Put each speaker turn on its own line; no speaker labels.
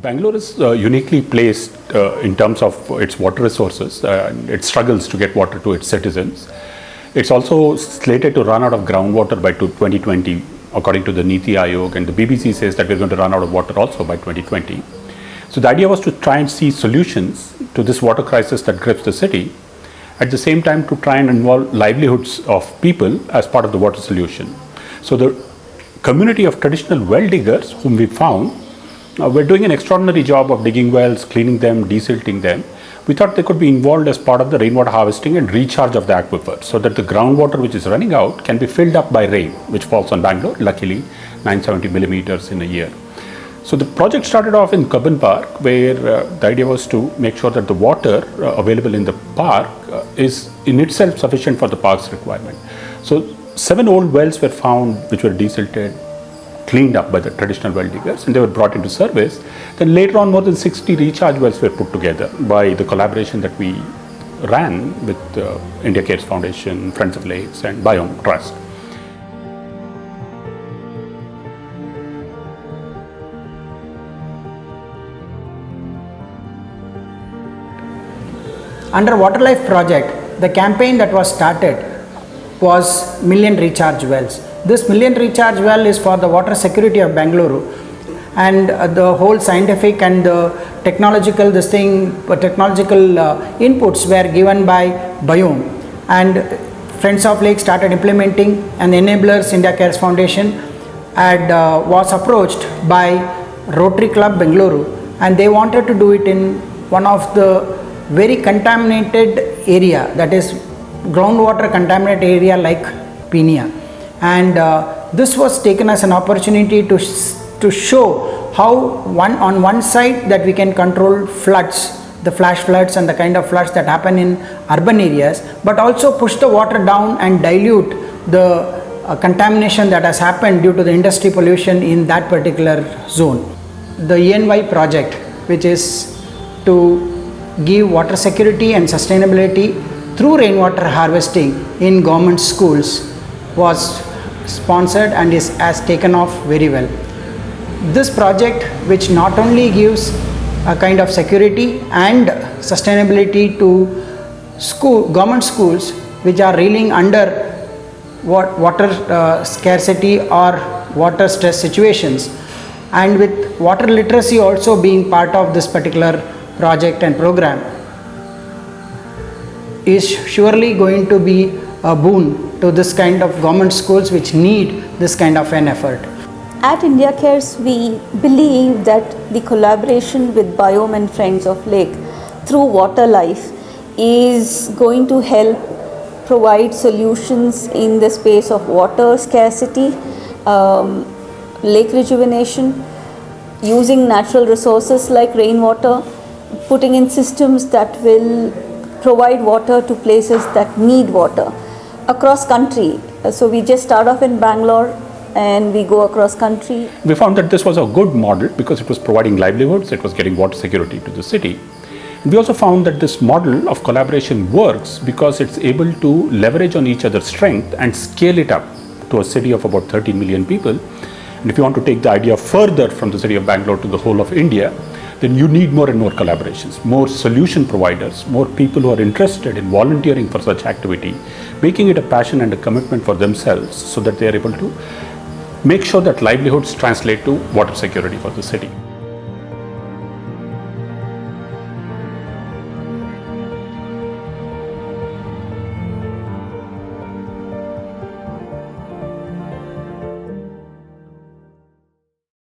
Bangalore is uniquely placed in terms of its water resources. It struggles to get water to its citizens. It's also slated to run out of groundwater by 2020, according to the Niti Aayog, and the BBC says that we're going to run out of water also by 2020. So the idea was to try and see solutions to this water crisis that grips the city, at the same time to try and involve livelihoods of people as part of the water solution. So the community of traditional well diggers whom we found were doing an extraordinary job of digging wells, cleaning them, desilting them. We thought they could be involved as part of the rainwater harvesting and recharge of the aquifer, so that the groundwater which is running out can be filled up by rain, which falls on Bangalore, luckily 970 millimeters in a year. So the project started off in Cubbon Park, where the idea was to make sure that the water available in the park is in itself sufficient for the park's requirement. So 7 old wells were found which were desilted, cleaned up by the traditional well diggers, and they were brought into service. Then later on, more than 60 recharge wells were put together by the collaboration that we ran with India Cares Foundation, Friends of Lakes, and Biome Trust.
Under Water Life project, the campaign that was started was Million Recharge Wells. This Million Recharge Well is for the water security of Bangalore, and the whole scientific and the technological inputs were given by Biome, and Friends of Lake started implementing, and Enablers India Cares Foundation was approached by Rotary Club Bengaluru, and they wanted to do it in one of the very contaminated area, that is groundwater contaminated area like Peenya. And this was taken as an opportunity to show how on one side that we can control floods, the flash floods and the kind of floods that happen in urban areas, but also push the water down and dilute the contamination that has happened due to the industry pollution in that particular zone. The ENY project, which is to give water security and sustainability through rainwater harvesting in government schools, was sponsored and has taken off very well. This project, which not only gives a kind of security and sustainability to government schools which are reeling under water scarcity or water stress situations, and with water literacy also being part of this particular project and program, is surely going to be a boon to this kind of government schools which need this kind of an effort.
At India Cares, we believe that the collaboration with Biome and Friends of Lake through Water Life is going to help provide solutions in the space of water scarcity, lake rejuvenation, using natural resources like rainwater, putting in systems that will provide water to places that need water across country. So we just start off in Bangalore and we go across country.
We found that this was a good model because it was providing livelihoods, it was getting water security to the city. We also found that this model of collaboration works because it's able to leverage on each other's strength and scale it up to a city of about 13 million people. And if you want to take the idea further from the city of Bangalore to the whole of India, then you need more and more collaborations, more solution providers, more people who are interested in volunteering for such activity, making it a passion and a commitment for themselves so that they are able to make sure that livelihoods translate to water security for the city.